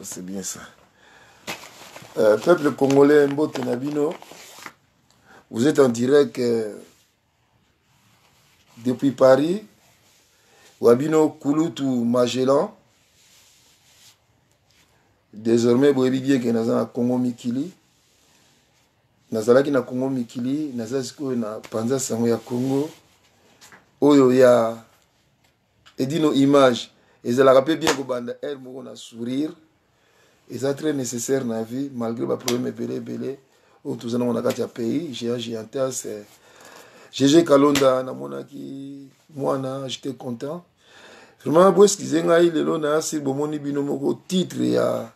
c'est bien ça. Peuple congolais, Mbote Nabino, vous êtes en direct depuis Paris. Wabino Kouloutou Magellan. Désormais, vous avez bien que nous sommes à Congo Mikili. Nous sommes à Congo Mikili. Nous sommes à Panza Sango ya Congo. Oyo ya edino image. Et ça la rappelle bien que banda elle m'a sourire. Et ça très nécessaire dans la vie malgré les problèmes belé. Où tous on a un pays. J'ai un tas. GG Kalonda na monaki moi j'étais content. Vraiment bon ce qu'ils ont eu le na c'est bon moni bino moko titre ya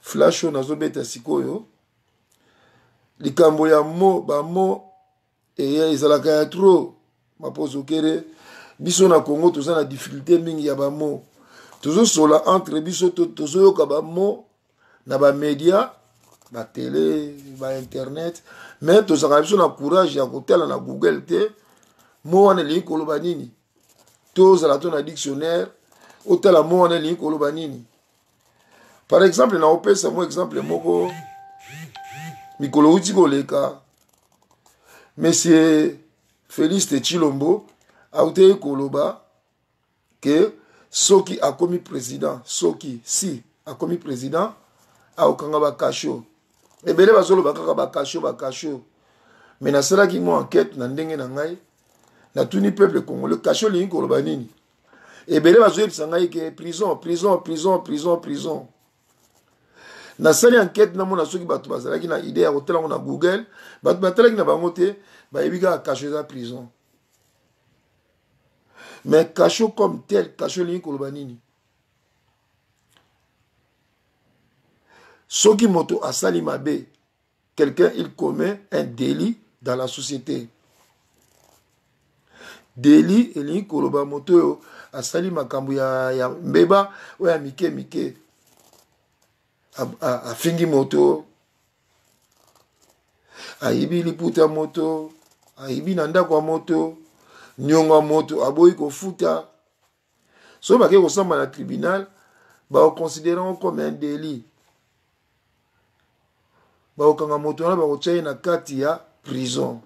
flash na zo beta sikoyo. Likambo ya mo et ezalaka ya trop ma pose okere biso na Congo tous na difficulté mingi ya ba mo. Toujours sola entre biso tous yoka ba mo na ba média ba télé ba internet mais tous ça biso na courage ya kotela na Google te mo wana li koloba nini tous la ton dictionnaire otela mo wana li koloba nini. Par exemple na opesa mo exemple moko mikolo uti koleka monsieur Félix Tshilombo a été koloba que soki a commis président soki si a commis président a okanga ba kasho ebele bazolo bakaka ba kasho mais na sala ki mo enquête na ndenge na ngai na tuni peuple congolais kasho li koloba nini ebele bazolo bisangai ke prison na sali enquête na mona soki bato bazalaki na idée ya kotela na Google bato batalaki na bango te bayebika kasho za prison. Mais kasho comme tel, kasho li koloba nini? Soki moto asali mabe, quelqu'un il commet un délit dans la société. Délit eli koloba moto yo asali makambo ya mbeba ou ya mike a fingi moto aibi liputa moto aibi nanda kwa moto nyonga moto aboyi ko futa so ba ke ko samba na tribunal ba considérant comme un délit ba okanga moto na ba ko tsaye na kati ya prison.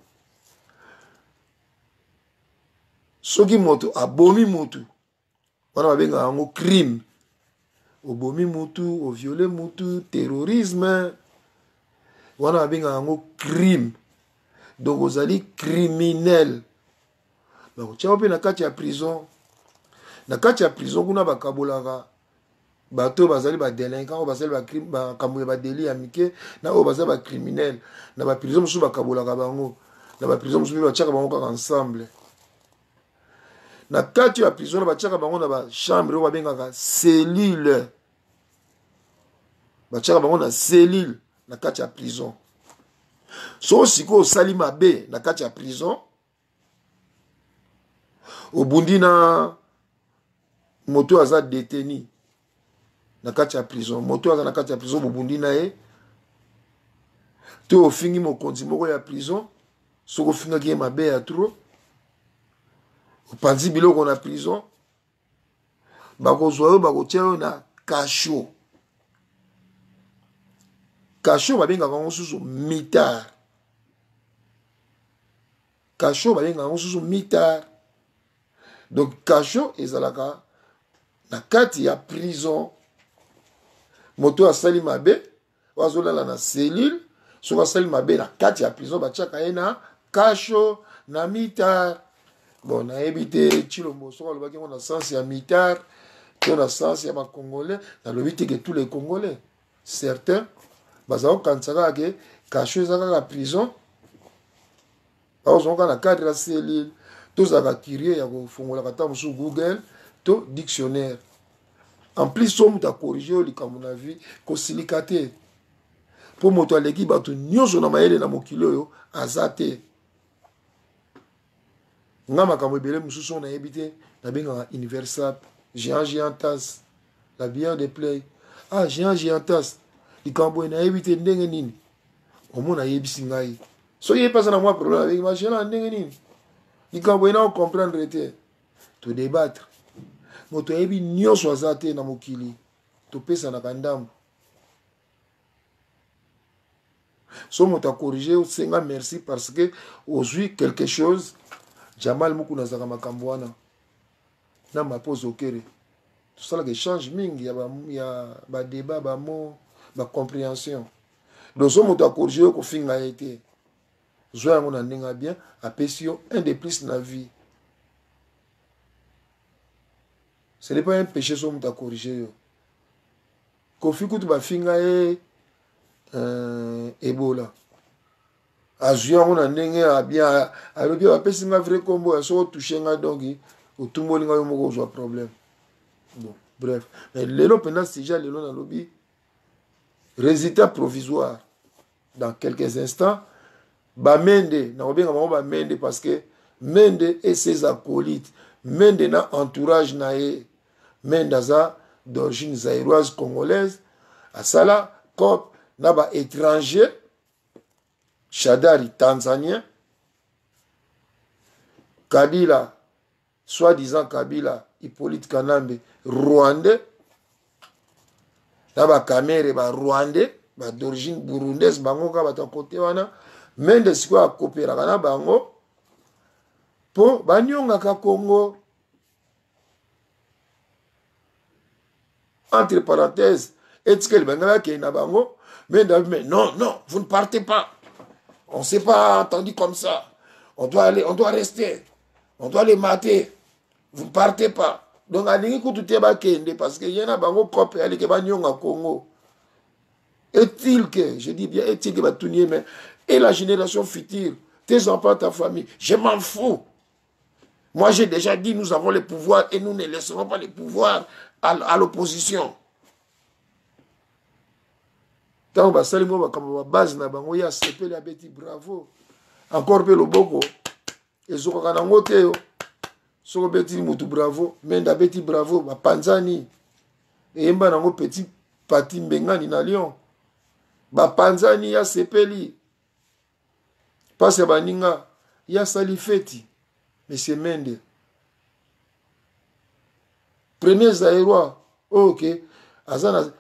Soki moto abomi moto wana babenga yango crime. Obomi mutu, o violé mutu, terrorisme. Wana babenga yango crime. Donc ozali criminel. Ba tia ope na kati ya prison. Na kati ya prison kuna bakabolaka bato bazali ba délinquant, bazali ba crime, ba kamwe ba délit ya mike, na o bazali ba criminel. Na ba prison musu bakabolaka bango. Na ba prison musu ba tiaka bango kaka ensemble. Na kati ya prison ba tiaka bango na ba chambre ba bengaka cellule. Ba tiaka bango na cellule na kati ya prison. So siko osali mabe na kati ya prison. Obundi na moto aza détenu na kati ya prison. Moto aza na kati ya prison obundi na ye. To ofingi mokonzi moko ya prison. Soko finga ki mabe ya trop. Opanzi biloko na prison. Bakozwa yo bakotia yo na kasho. Kasho babenga kango susu mitard. Kasho babenga kango susu mitard. Donc kasho ezalaka na kati ya prison. Moto asali mabe wazolala na cellule. Soko asali mabe na kati ya prison batiaka ye na kasho na mitard. Bon, na évité Tshilombo soko alobaki na sens ya mitard, to na sens ya ba Congolais, na lobité que tous les Congolais, certains bazao kansaka ke kasho ezaka la prison. Ba zonka na cadre la cellule, to zaka curieux ya ko fongola kata musu Google, to dictionnaire. En plus somme ta corriger likambo na vie ko silikate. Po moto aleki bato nyonso na mayele na mokilo yo azate. Nga makambo ebele mususu na ebite na benga universal Jean Tas la bière de play Jean Tas likambo na ebite ndenge nini omona yebisi ngai so ye pasa na moi problème avec ma chérie ndenge nini likambo na comprendre te to débattre moto ebi nyonso azate na mokili topesa na kandambo. So moto a corrigé au senga merci parce que aujourd'hui quelque chose Jamal Mukuna zaka makambo wana na ma pose au kere. Tout ça là que change mingi ya ba débat ba mot ba compréhension. Donc so moto a corrigé ko finga été. Zoya ngona ndinga bien apesio un de plus na vie. Ce n'est pas un péché so moto a corrigé yo. Ko fiku tu ba finga Ebola. Azuya ngona ndenge a bien alobi ba pesinga vrai combo ya so toucher nga dongi otumboli nga yo moko zo problème. Bon, bref. Mais lelo pendant déjà lelo na lobi résultat provisoire dans quelques instants ba mende na obenga ba mende parce que mende et ses acolytes mende na entourage na e mende za d'origine zaïroise congolaise asala cop na ba étranger Shadari tanzanien Kabila soi-disant Kabila Hippolyte Kanambe rwandais na ba Kamere ba rwandais ba d'origine burundaise bango ka bata côté wana mende siko a coopérer na bango po banyonga ka Congo entre parenthèses est-ce que le bangala qui est na bango mais non vous ne partez pas, on s'est pas entendu comme ça, on doit rester, on doit les mater, vous ne partez pas. Donc alingi kututé ba kende parce que yena bango copé ali ke banyonga Congo. Est-il que je dis bien est-il que batunier mais et la génération future, tes enfants, ta famille, je m'en fous. Moi j'ai déjà dit nous avons le pouvoir et nous ne laisserons pas le pouvoir à l'opposition. Tant que ça, comme base na bango ya sepeli a beti bravo. Encore pe loboko. Et so kana ngote yo. So beti mutu bravo, menda beti bravo ba panzani. Et mba nango petit pati mbengani na Lyon. Ba panzani ya sepeli. Passe baninga ya salifeti. Monsieur Mende. Premier Zaïrois. OK. Azana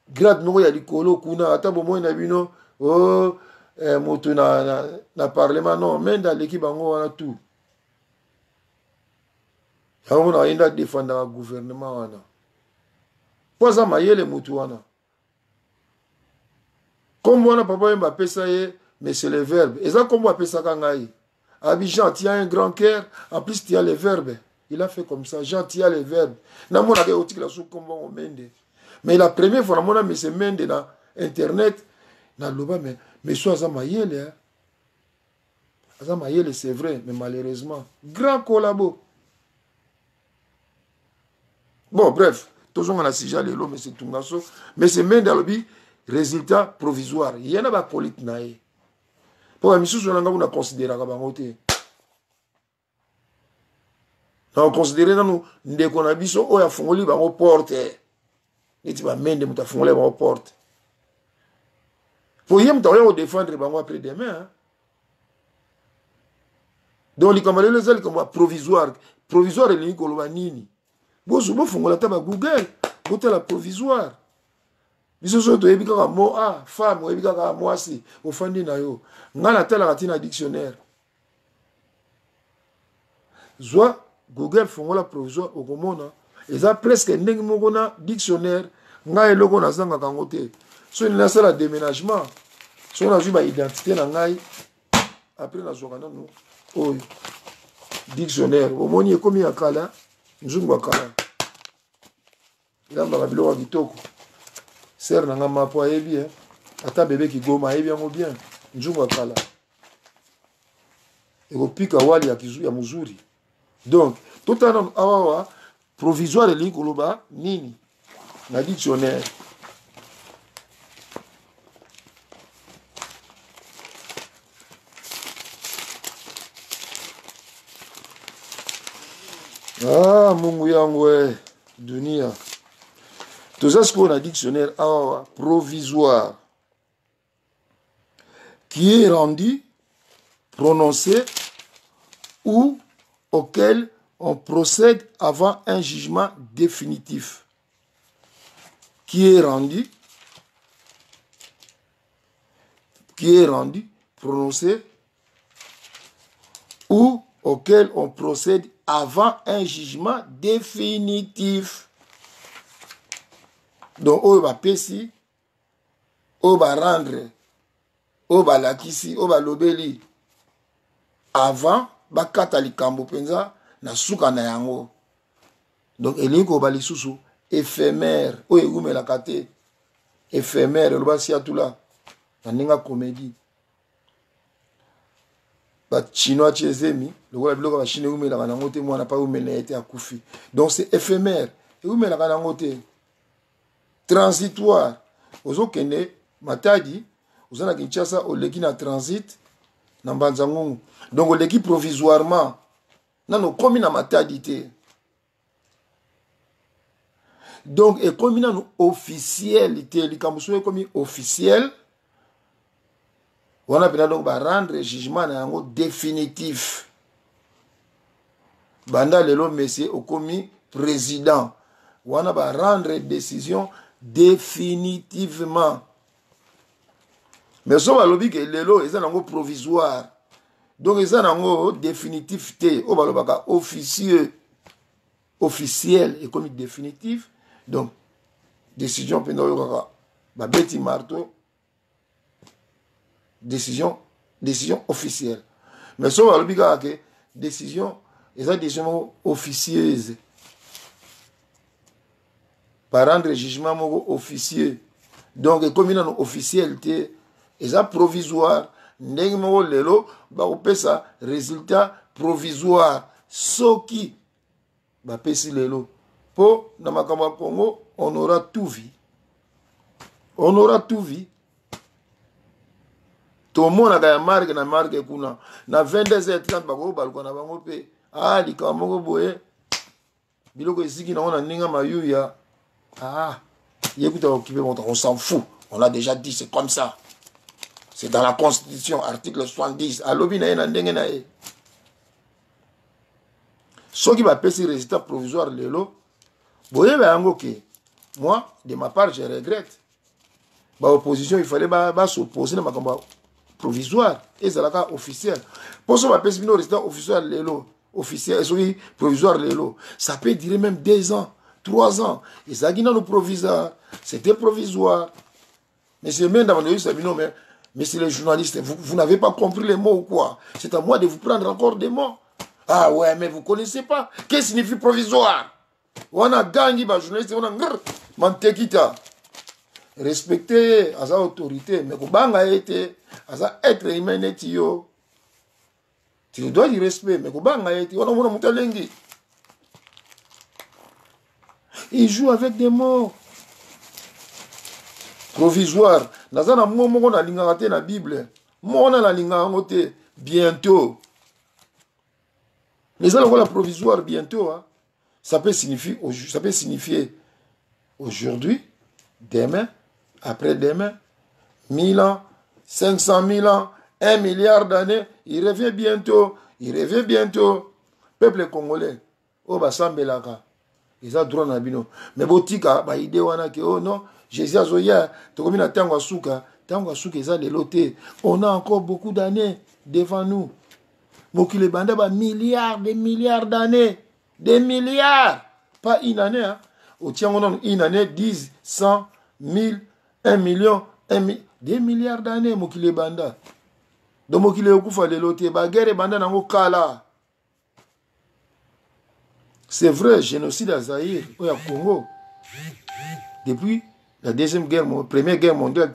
grade moko ya likolo kuna ata bomo na bino moto na parlement non menda leki bango wana tout yango na yenda défendre le gouvernement wana poza mayele moto wana comme wana papa yemba pesa ye mais c'est le verbe eza comme apesa ka ngai Abidjan tu as un grand cœur en plus tu as le verbe il a fait comme ça Jean tu as le verbe na mona ke otikla sou kombo o mende. Mais la première fois, on a mis ces mains dans Internet, dans le mais soit Azamayele, Azamayele, c'est vrai, mais malheureusement, grand collabo. Bon, bref, toujours on a déjà les lots, mais c'est tout ça. Mais ces mains dans le résultat provisoire. Il y en a pas politique naïe. Pour la mission, on a considéré comme un côté. On a considéré dans nous, dès qu'on a vu ça, on a fait un porte. Et tu vas mende muta fongole ba porte. Pour yem tawo défendre bango après demain. Donc li kamale les ali comme provisoire li ko lo nini. Bozo bo fongola ta ba Google, bote la provisoire. Biso so to ebika ka mo femme o ebika ka mwasi ofandi na yo. Ngana tala katina dictionnaire. Zwa Google fongola provisoire au komona. Eza presque ndenge moko na dictionnaire ngai eloko na zanga kango te so ni nasala déménagement so na zwi ba identité na ngai après na zoka nanu oyo dictionnaire omoni ekomi ya kala nzungu ya kala ilamba biloko kitoko ser na nga mapo ayebi ata bebe kigoma ayebi yango bien nzungu ya kala ekopika wali ya muzuri donc totana awawa provisoire li koloba nini na dictionnaire mungu yangu dunia tout ça ce qu'on a dictionnaire provisoire qui est rendu prononcé ou auquel on procède avant un jugement définitif. qui est rendu, prononcé, ou auquel on procède avant un jugement définitif. Donc, on va pési, on va rendre, on va lakisi, on va lobeli, avant, bakata likambo penza, na suka na yango. Donc, elinko ba lisusu, éphémère, o egume la kate, éphémère, le basi atula, na ninga comédie. Ba chinois chezemi, le wala biloko ba chinois egume la kanangote, moi na pas egume été akufi. Donc, c'est éphémère, egume la kanangote, transitoire. Ozo kene, matadi, ozana Kinshasa, oleki na transit, na Mbanzangungu. Donc, oleki provisoirement, nano komi na matadi te. Donc, et comme il y a une officialité, les Kamboussois comme officiel, on a donc rendre jugement définitif. Banda lelo monsieur au commis président, on a rendre décision définitivement. Mais ça va lobby que lelo est un provisoire. Donc ils ont définitif té, on va officieux, officiel et comme définitif. Donc, décision Babeti Marteau, décision officielle. Mais ça va le que décision, ils ont décision officieuse. Par rendre jugement officieux. Donc, comme il y a une officialité, ils ont provisoire. N'engmo lelo, ça résultat provisoire. Soki, pesi lelo. Pour dans ma Congo, on aura tout vu. On aura tout vu. Tout le monde a marqué na marque kuna. Na 22h30 bako balko na bango pe. Ah, likambo boye. Biloko isiki na ona ninga mayuya. Ah, yekuta occupé on s'en fout. On a déjà dit c'est comme ça. C'est dans la Constitution article 70. Alobi na ena ndenge na e. Ce qui va passer résultat provisoire lelo. Moi, de ma part, je regrette. L'opposition, il fallait s'opposer à ma provisoire. Et c'est là officiel. Pour ça, on va passer un résultat officiel, provisoire. Ça peut durer même 2 ans, 3 ans. Et ça, nous provisoire. C'était provisoire. Mais c'est même dans mais c'est les journalistes. Vous n'avez pas compris les mots ou quoi? C'est à moi de vous prendre encore des mots. Ah ouais, mais vous ne connaissez pas. Qu'est-ce que signifie provisoire? On a gagné, les journalistes, on a mantekita. Respecter sa autorité, mais Kobanga été, sa être humain est yo. Tu dois du respect, mais Kobanga été, on a montalengi. Il joue avec des mots. Provisoire. Nazana momo na lingate na Bible. Mona la lingangote bientôt. Les gens la provisoire bientôt, hein. Ça peut signifier aujourd'hui, demain, après-demain, 1000 ans, 500 000 ans, 1 milliard d'années. Il revient bientôt. Peuple congolais, oh basambelaka, ils ont droit na bino. Mais botika, ba idée wana ke oh non, Jésus azoya, to komi na tango asuka ils ont les lotés. On a encore beaucoup d'années devant nous. Mokile banda ba des milliards d'années. Des milliards, pas une année. Hein. Au tient une année, 10, 100, 1000, 1 million, des milliards d'années, Mokile Banda. Donc, Mokile Okufa de l'autre, Bagere Banda Nango Kala. C'est vrai, génocide à Zaïre, au Congo. Depuis la première guerre mondiale,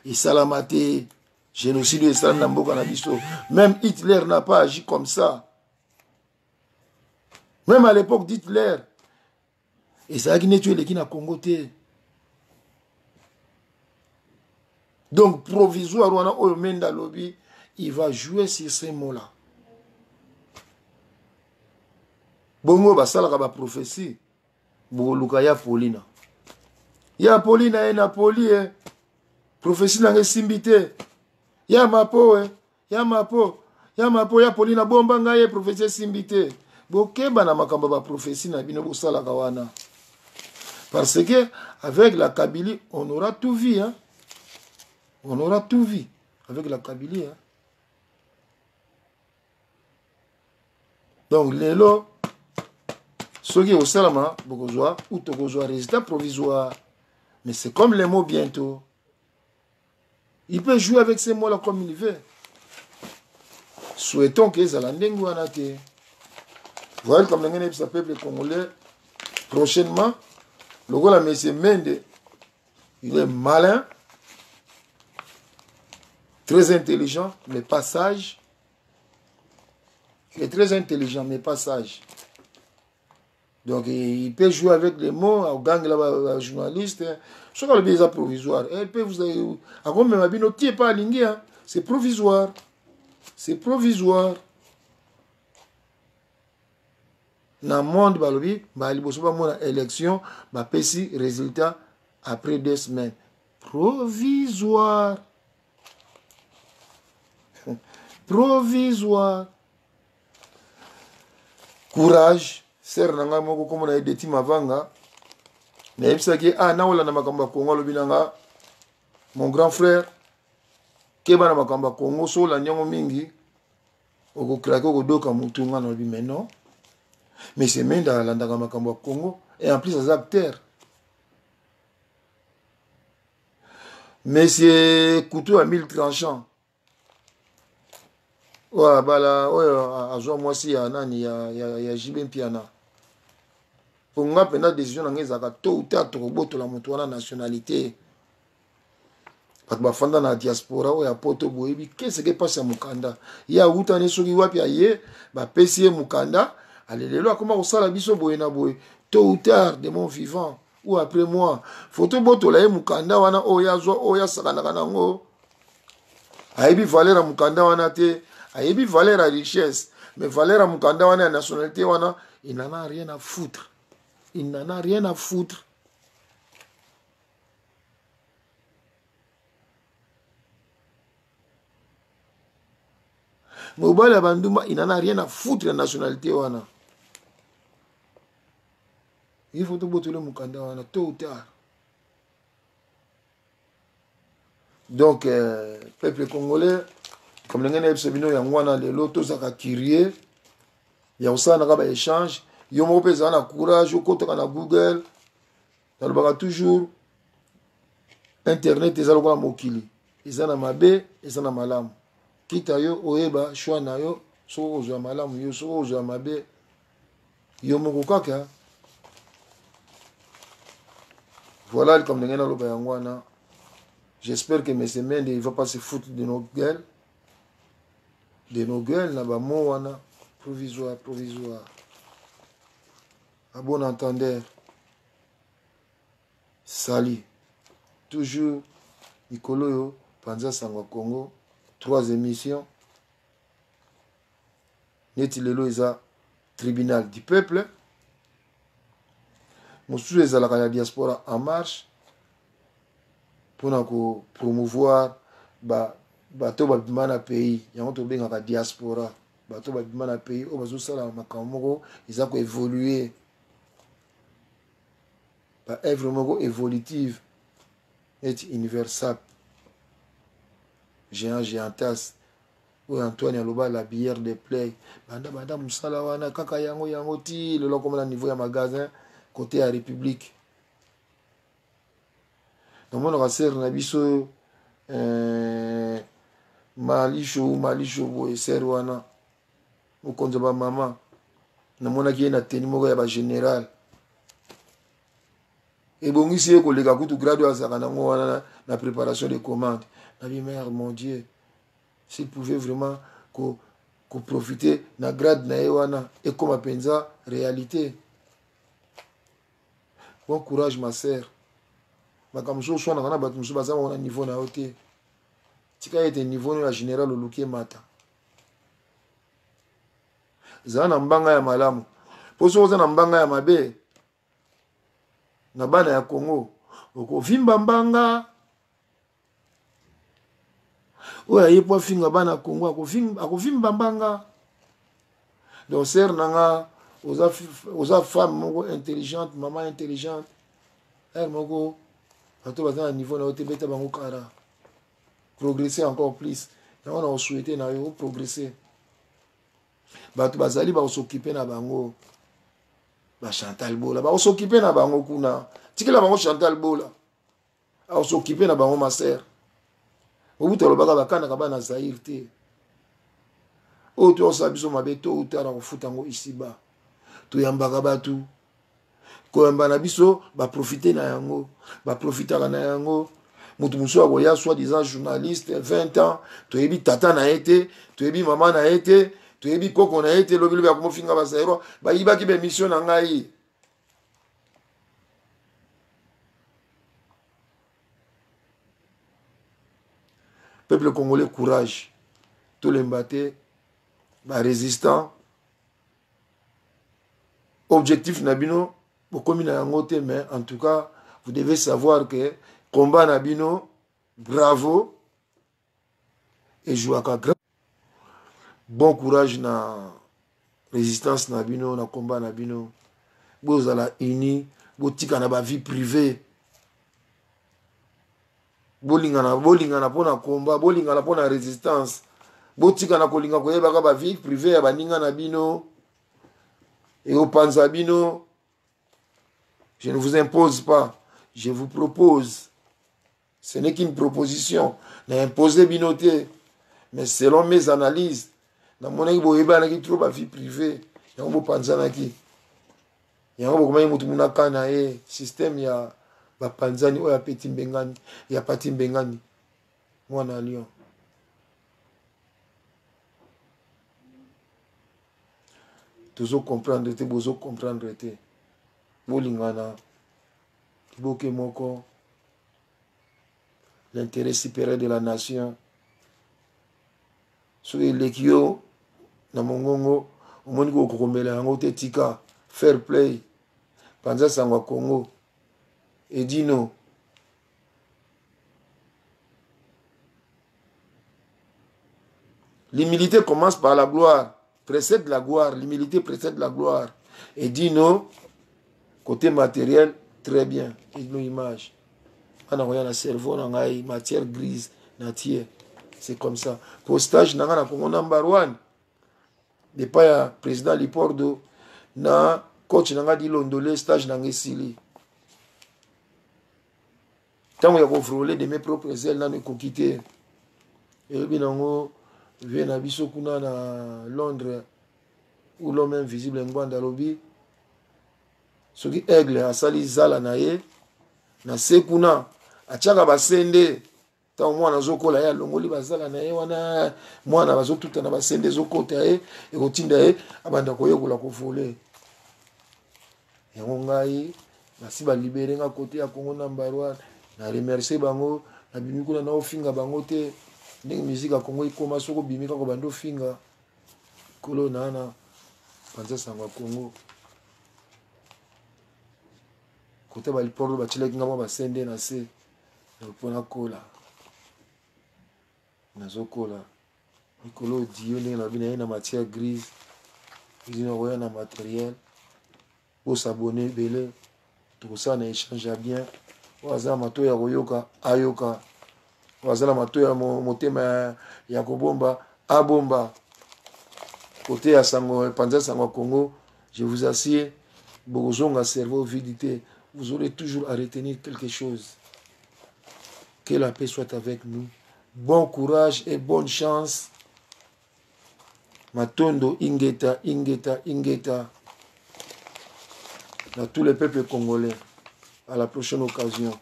il Salamate, génocide de Salam Nambo Kanabiso. Même Hitler n'a pas agi comme ça. Même à l'époque d'Hitler. Et ça a qui tué les Kina Congo. Donc, provisoire, il va jouer sur ces mots-là. Bongo, basala ba prophétie. Boluka ya Paulina. Ya Paulina et Napoli. Prophétie n'a simbité. Ya mapo, ya mapo. Ya mapo, ya Paulina bomba ngaye prophétie simbité. Bokeba na makamba ba prophétie na bino bosala kawana. Parce que avec la Kabylie, on aura tout vu. Hein? On aura tout vu avec la Kabylie. Hein? Donc, les lots, ceux qui ont au Salama, ou Togozoa, résultat provisoire. Mais c'est comme les mots bientôt. Il peut jouer avec ces mots-là comme il veut. Souhaitons que Zalandengu en a été. Vous voyez comme le peuple congolais, prochainement, le gars, M. Mende, il est malin, très intelligent, mais pas sage. Il est très intelligent, mais pas sage. Donc, il peut jouer avec les mots, au gang là-bas, journaliste. Ce qu'on a besoin provisoire. Il peut vous dire, avant même, il pas aligné. C'est provisoire. C'est provisoire. Dans le monde, il y a une élection, il y a un résultat après 2 semaines. Provisoire. Provisoire. Courage. Ser nanga moko comme na edeti mavanga. Na ebisaki na wala na makamba Congo lobinanga. Mon grand frère keba na makamba Congo so la nyango mingi. Oko krako ko doka mutunga na lobi mais non. Mais c'est même dans la makamba Congo et en plus les acteurs. Monsieur couteau à 1000 tranchants. Ouais, bala, ouais, à jour moi si ya nani ya Jibin Piana. Pour moi, pendant la décision, on a tôt ou tard to la moto nationalité. Parce que fanda na diaspora ou ya poto boyebi qu'est-ce qui passe à Mukanda. Il y a outane soki wapi aye, ba pesi Mukanda, allez lelo comment on sala biso boye na boye. Tôt ou tard de mon vivant ou après moi. Photo boto la Mukanda wana oya zo oya sakana kanango. Ayebi valeur à Mukanda wana te, ayebi valeur à richesse, mais valeur à Mukanda wana nationalité wana, il n'en a rien à foutre. Il n'en a rien à foutre. Mobile Banduma, il n'en a rien à foutre la nationalité wana. Il faut tout botoler Mukanda wana tôt ou tard. Donc, peuple congolais, comme les gens qui ont yangwana les lotos zaka kirie, il y a aussi un échange. Il y a un courage, na Google, il toujours Internet, ils ont mokili. Ils ont mabe, ils ont malam. Kita yo oeba choix na yo, so ozo malam yo, so ozo mabe. Yo mokokaka. Voilà comme les gens yangwana. J'espère que mes semaines il va pas se foutre de nos gueules. De nos gueules, na ba mo wana provisoire, provisoire. À bon entendeur, Sali, toujours Nicolo yo, Panza Sangwa Congo, 3 émissions. Neti lelo isa tribunal du peuple. Mosusu ezalaka la diaspora en marche pour promouvoir bato babima na pays. Yango tobengaka diaspora. Bato babima na pays o bazosala makambo moko eza ko évoluer. Ba œuvre moko évolutive et universelle. Géantas ou Antoine Aloba la bière de play. Banda musala wana kaka yango ti le comme na niveau ya magasin côté à République. Donc mon raser na biso malisho boy ser wana mokonzo ba mama na mona ki na teni moko ya ba général. Et bon, ici, il y a tout grade la préparation des commandes. La vie mère, mon Dieu, s'il pouvait vraiment profiter de la grade et comme pensa réalité. Bon courage, ma sœur. Je suis à niveau na hauteur. Si tu as un niveau de général au Luké Mata. Zana mbanga ya malamu. Poso zana mbanga ya mabe. Na bana ya Congo okovimba mbanga oya yepo finga bana Congo akovimba mbanga. Donc sœur nanga oza femme moko intelligente, maman intelligente, moko bato baza na niveau na yo te beta bango kara progresser encore plus yango na osouhaite na yo progresser bato bazali baosoccupe na bango Chantal Bola baosoccupe na bango kuna tikela bango Chantal Bola aosoccupe na bango ma sœur obuta lobaka bakanaka bana Zaire te oyo toyosala biso mabe to utara kofuta yango isiba toyambaka bato koyamba na biso baprofite na yango baprofitaka na yango moto mosusu akoya soit disant journaliste 20 ans toyebi tata na ye te toyebi mama na ye te toyebi koko na ye te lobi lobi akomofinga bazairwa bayibaki bemission na ngai peuple congolais courage tolemba te barésistant objectif na bino bokomi na yango te mais en tout cas vous devez savoir que combat na bino bravo et jouaka grand bon courage na résistance na bino na combat na bino bozala uni botika na ba vie privée bolingana mpona combat bolingana mpona résistance botika na kolinga koyebaka ba vie privée ya baninga na bino et opanza bino. Je ne vous impose pas, je vous propose. Ce n'est qu'une proposition. N'imposer binoté. Mais selon mes analyses, dans mon équipe, trop ma vie privée. Il y a un panzanaki. Il y a un peu système, il y a panzani, il y a petit bengani, il y a petit bengani. Moi, na Lyon. Toujours comprendre, toujours comprendre. Bolingana, Boke Moko, l'intérêt supérieur de la nation. Sur les Kyo, na Mongongo, au monde où Kokomela, en Tika, fair play, Panza Sangwa Congo, et Dino. L'humilité commence par la gloire, précède la gloire, l'humilité précède la gloire. Et Dino, côté matériel, très bien. Et nos images. On a un cerveau, on a une matière grise, nature. C'est comme ça. Postage, on a un Congo number one. Depuis le président Lipordo, na coach n'a dit l'ondolé, stage n'a sili. Tant qu'on a frôlé de mes propres ailes, on a quitté. Et bien, on vient à Bissokuna, à Londres, où l'homme invisible en Guandalobi. Soki aigle asali zala na ye na sekuna achaka basende ta mwana zokola ya longoli bazala na ye wana mwana bazotuta na basende zokota ye ekotinda ye abanda koyekola kofole yango ngai basi balibere nga kote ya Congo number one na remercier bango na bimi kuna na ofinga bango te ndenge musique ya Congo ikoma soko bimi kako bando finga kolo nana Panza Sangwa Congo côté baliporo bachilaki ngamo basende na se pona kola nazokola mikolo dio ndenge na bina ye na matière grise izina koya na matériel osabone ebele tokosala na échange ya bien oyo aza na matoi ya koyoka ayoka oyo aza na matoi ya motema ya kobomba abomba côté ya sango Panza Sangwa Congo je vous assure bokozonga cerveau vidité. Vous aurez toujours à retenir quelque chose. Que la paix soit avec nous. Bon courage et bonne chance. Matondo Ingeta, Ingeta, Ingeta. À tous les peuples congolais. À la prochaine occasion.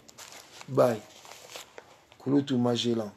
Bye. Kulutu Magellan.